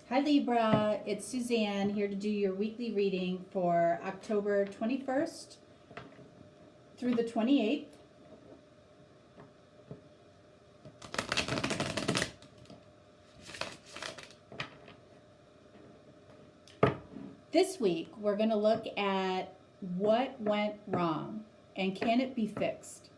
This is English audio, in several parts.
Hi Libra, it's Suzanne here to do your weekly reading for October 21st through the 28th. This week we're going to look at what went wrong and can it be fixed.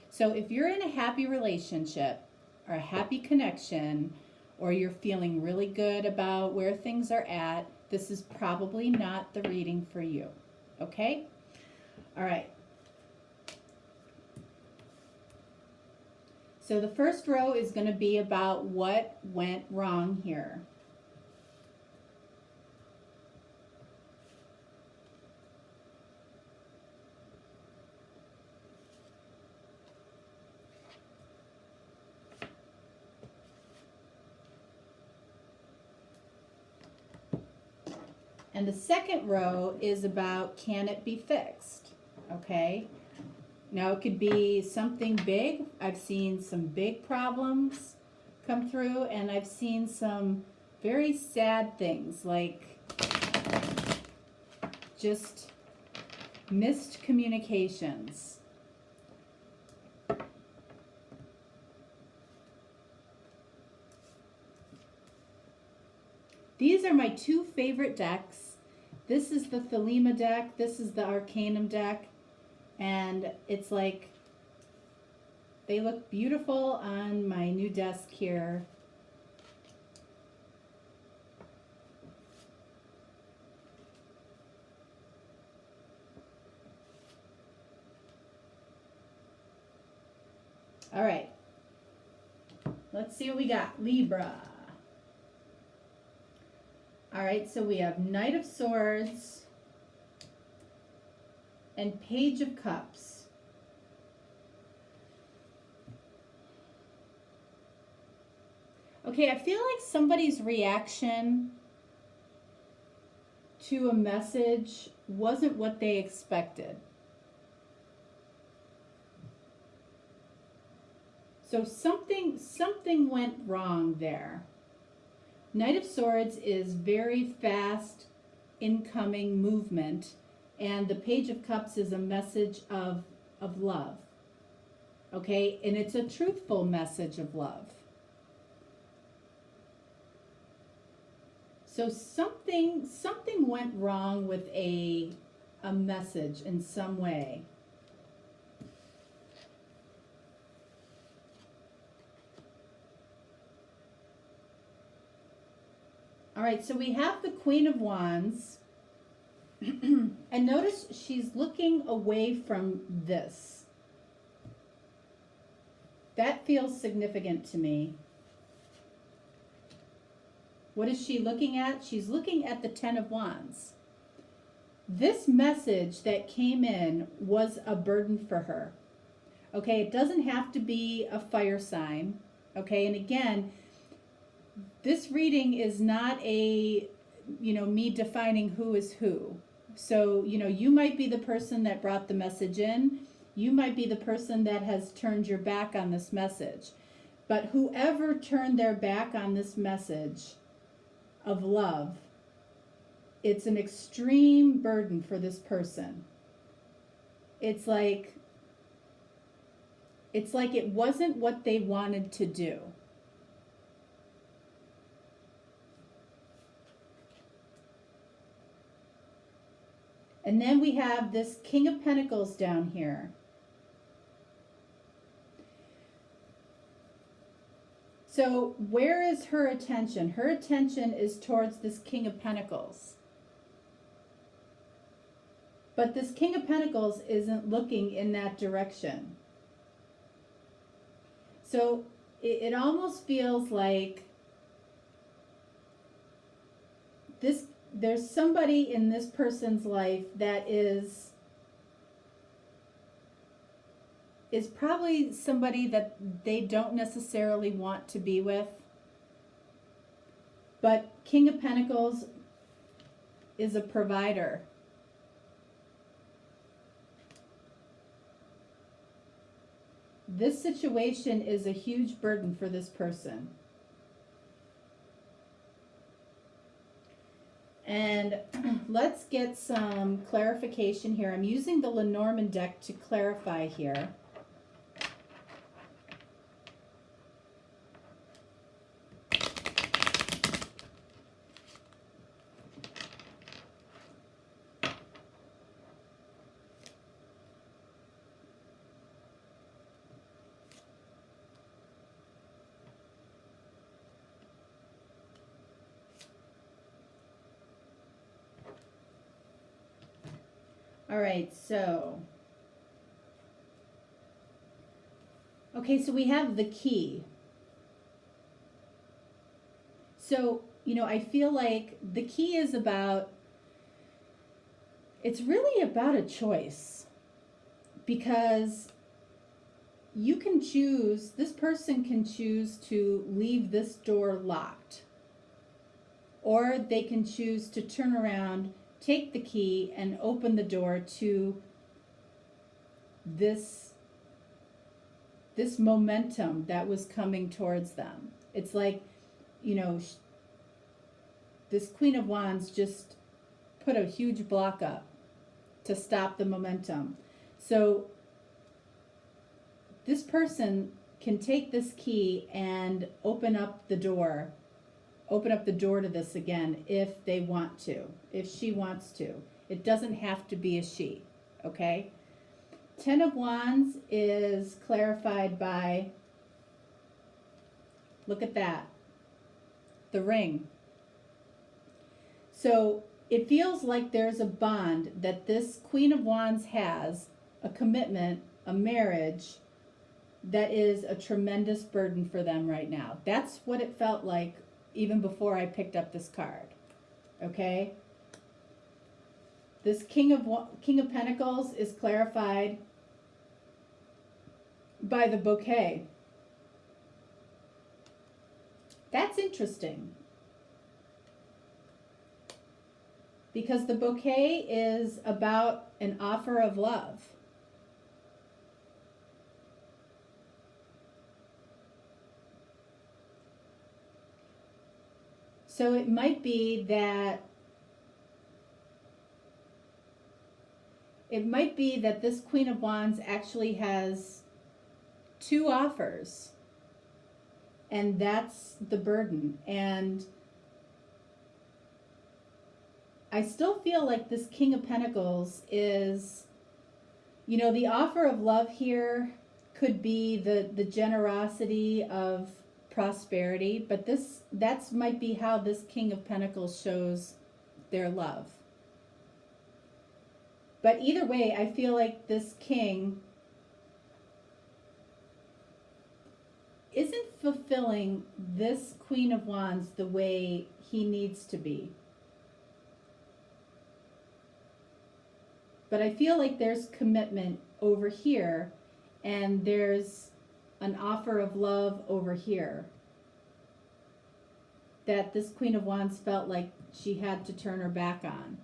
So if you're in a happy relationship or a happy connection, or you're feeling really good about where things are at, this is probably not the reading for you. Okay? All right. So the first row is going to be about what went wrong here. And the second row is about can it be fixed? Okay? Now it could be something big. I've seen some big problems come through, and I've seen some very sad things like just missed communications. These are my two favorite decks. This is the Thelema deck. This is the Arcanum deck. And it's like, they look beautiful on my new desk here. All right. Let's see what we got. Libra. All right, so we have Knight of Swords and Page of Cups. Okay, I feel like somebody's reaction to a message wasn't what they expected. So something went wrong there. Knight of Swords is very fast incoming movement, and the Page of Cups is a message of love. Okay, and it's a truthful message of love. So something went wrong with a message in some way. All right, so we have the Queen of Wands. And notice she's looking away from this. That feels significant to me. What is she looking at? She's looking at the Ten of Wands. This message that came in was a burden for her. Okay, it doesn't have to be a fire sign. Okay, and again, this reading is not a, me defining who is who. So, you might be the person that brought the message in. You might be the person that has turned your back on this message. But whoever turned their back on this message of love, it's an extreme burden for this person. It's like it wasn't what they wanted to do. And then we have this King of Pentacles down here. So where is her attention? Her attention is towards this King of Pentacles. But this King of Pentacles isn't looking in that direction. So it almost feels like there's somebody in this person's life that is probably somebody that they don't necessarily want to be with. But King of Pentacles is a provider. This situation is a huge burden for this person. And let's get some clarification here. I'm using the Lenormand deck to clarify here. All right, so, okay, so we have the key. So, I feel like the key is about, it's really about a choice, because you can choose, this person can choose to leave this door locked, or they can choose to turn around, take the key, and open the door to this momentum that was coming towards them. It's like, this Queen of Wands just put a huge block up to stop the momentum. So this person can take this key and open up the door to this again if they want to, if she wants to. It doesn't have to be a she, okay? 10 of Wands is clarified by, look at that, the ring. So it feels like there's a bond that this Queen of Wands has, a commitment, a marriage, that is a tremendous burden for them right now. That's what it felt like even before I picked up this card, okay? This King of Pentacles is clarified by the bouquet. That's interesting, because the bouquet is about an offer of love. So it might be that this Queen of Wands actually has two offers, and that's the burden. And I still feel like this King of Pentacles is, the offer of love here could be the generosity of prosperity, but that's might be how this King of Pentacles shows their love. But either way, I feel like this king isn't fulfilling this Queen of Wands the way he needs to be. But I feel like there's commitment over here, and there's an offer of love over here that this Queen of Wands felt like she had to turn her back on.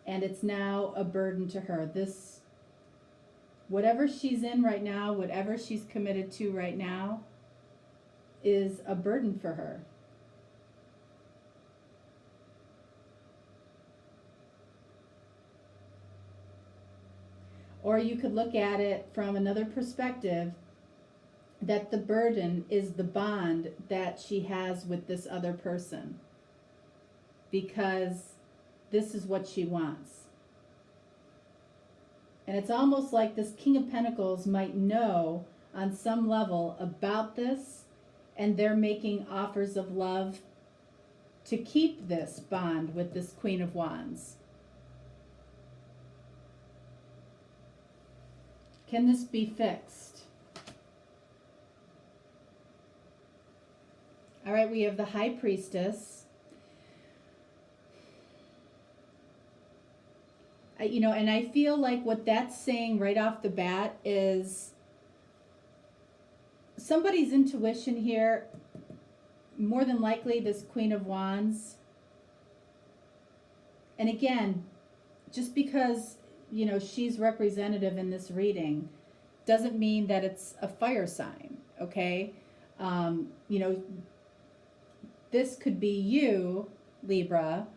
And it's now a burden to her. This, whatever she's in right now, whatever she's committed to right now, is a burden for her. Or you could look at it from another perspective, that the burden is the bond that she has with this other person, because this is what she wants. And it's almost like this King of Pentacles might know on some level about this, and they're making offers of love to keep this bond with this Queen of Wands. Can this be fixed? All right, we have the High Priestess. And I feel like what that's saying right off the bat is somebody's intuition here, more than likely this Queen of Wands. And again, just because, she's representative in this reading doesn't mean that it's a fire sign, okay? This could be you Libra,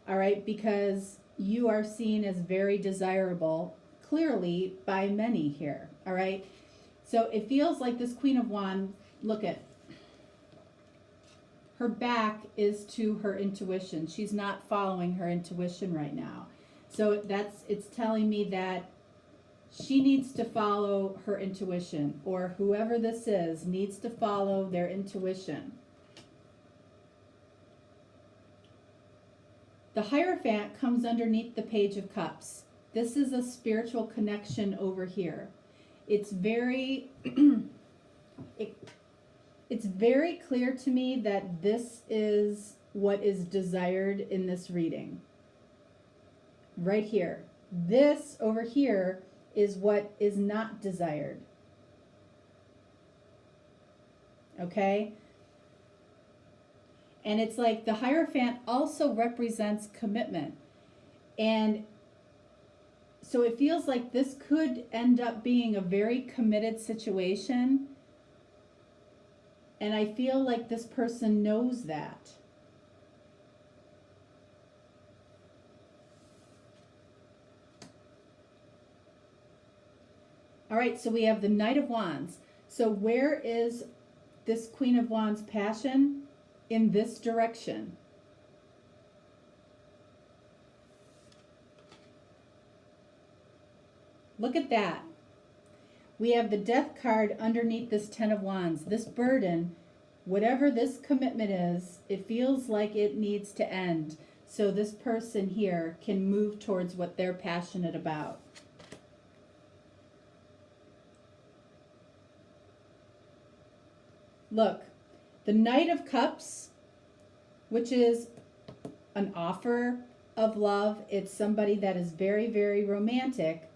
all right, because you are seen as very desirable, clearly, by many here, all right? So it feels like this Queen of Wands, look at, her back is to her intuition. She's not following her intuition right now. So it's telling me that she needs to follow her intuition, or whoever this is needs to follow their intuition. The Hierophant comes underneath the Page of Cups. This is a spiritual connection over here. It's very, it's very clear to me that this is what is desired in this reading. Right here. This over here is what is not desired. Okay? And it's like the Hierophant also represents commitment. And so it feels like this could end up being a very committed situation. And I feel like this person knows that. All right, so we have the Knight of Wands. So where is this Queen of Wands passion? In this direction. Look at that. We have the Death card underneath this Ten of Wands. This burden, whatever this commitment is, it feels like it needs to end. So this person here can move towards what they're passionate about. Look, the Knight of Cups, which is an offer of love. It's somebody that is very, very romantic.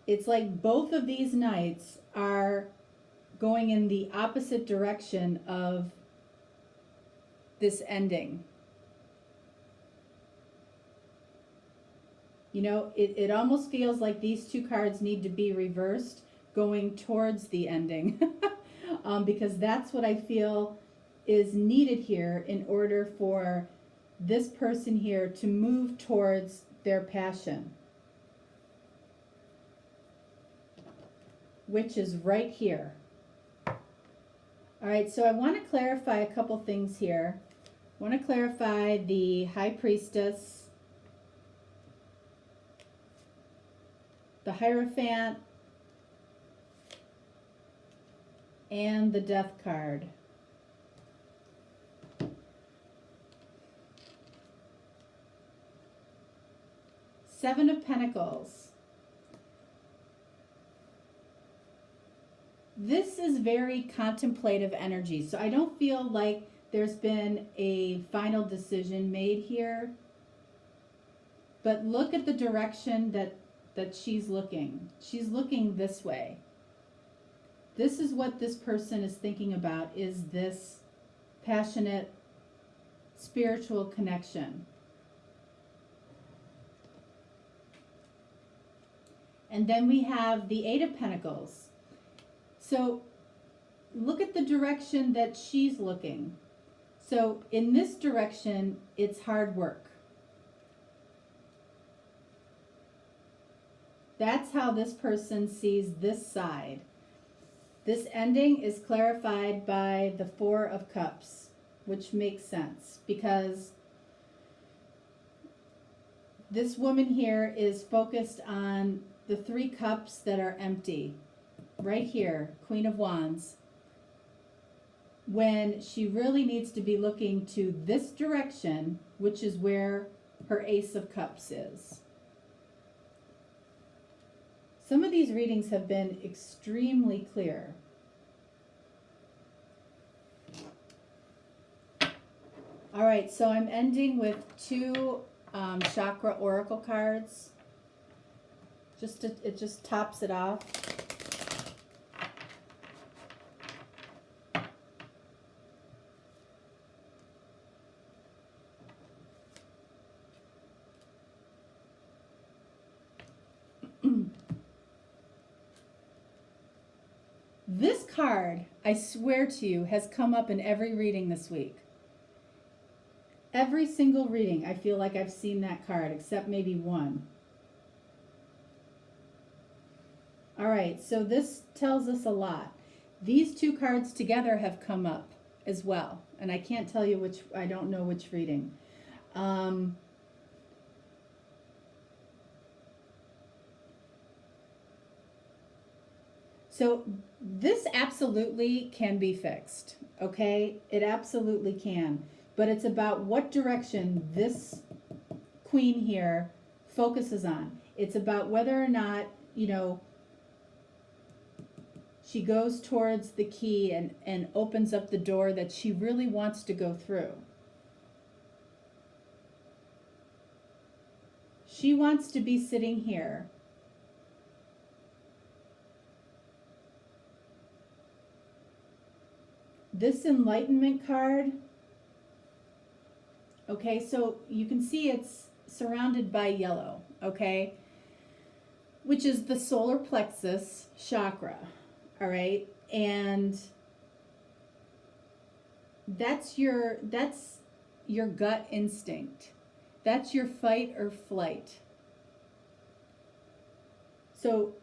It's like both of these knights are going in the opposite direction of this ending. You know, it almost feels like these two cards need to be reversed going towards the ending. Because that's what I feel is needed here in order for this person here to move towards their passion, which is right here. All right, so I want to clarify a couple things here. I want to clarify the High Priestess, the Hierophant, and the Death card. Seven of Pentacles. This is very contemplative energy, so I don't feel like there's been a final decision made here. But look at the direction that she's looking. She's looking this way. This is what this person is thinking about, is this passionate spiritual connection. And then we have the Eight of Pentacles. So look at the direction that she's looking. So in this direction, it's hard work. That's how this person sees this side. This ending is clarified by the Four of Cups, which makes sense because this woman here is focused on the three cups that are empty. Right here, Queen of Wands. When she really needs to be looking to this direction, which is where her Ace of Cups is. Some of these readings have been extremely clear. All right, so I'm ending with two chakra oracle cards. It just tops it off. This card, I swear to you, has come up in every reading this week. Every single reading, I feel like I've seen that card, except maybe one. All right, so this tells us a lot. These two cards together have come up as well, and I can't tell you which, I don't know which reading. So this absolutely can be fixed, okay? It absolutely can. But it's about what direction this queen here focuses on. It's about whether or not, you know, she goes towards the key and opens up the door that she really wants to go through. She wants to be sitting here. This Enlightenment card, okay, so you can see it's surrounded by yellow, okay, which is the solar plexus chakra, all right, and that's your gut instinct. That's your fight or flight. So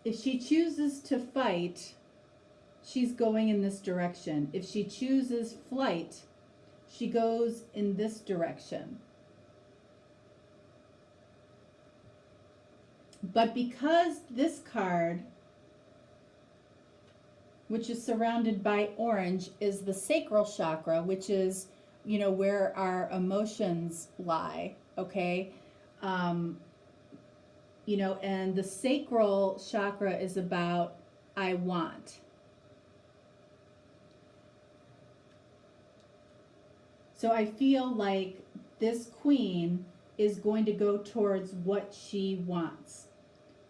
if she chooses to fight, she's going in this direction. If she chooses flight, she goes in this direction. But because this card, which is surrounded by orange, is the sacral chakra, which is, you know, where our emotions lie, okay? You know, and the sacral chakra is about I want. So I feel like this queen is going to go towards what she wants,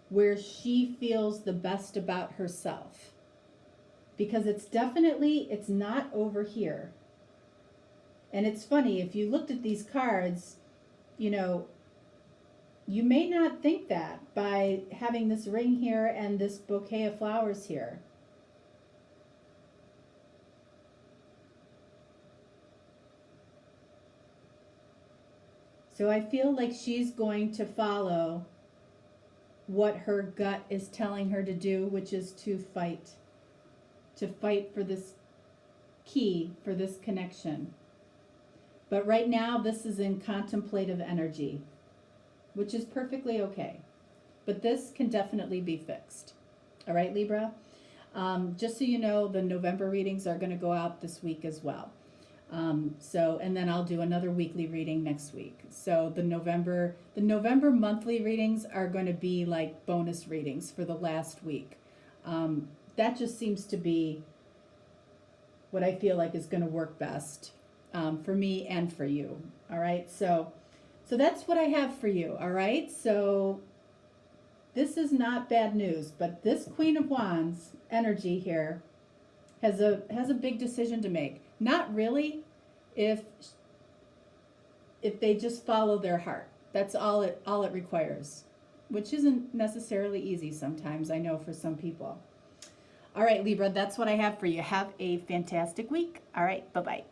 where she feels the best about herself. Because it's not over here. And it's funny, if you looked at these cards, you know, you may not think that by having this ring here and this bouquet of flowers here. So I feel like she's going to follow what her gut is telling her to do, which is to fight for this key, for this connection. But right now, this is in contemplative energy, which is perfectly okay. But this can definitely be fixed. All right, Libra? Just so you know, the November readings are going to go out this week as well. And then I'll do another weekly reading next week. So the November monthly readings are going to be like bonus readings for the last week. That just seems to be what I feel like is going to work best for me and for you. All right. So that's what I have for you. All right. So this is not bad news, but this Queen of Wands energy here has a big decision to make. Not really, if they just follow their heart. That's all it requires, which isn't necessarily easy sometimes, I know, for some people. All right, Libra, that's what I have for you. Have a fantastic week. All right, bye-bye.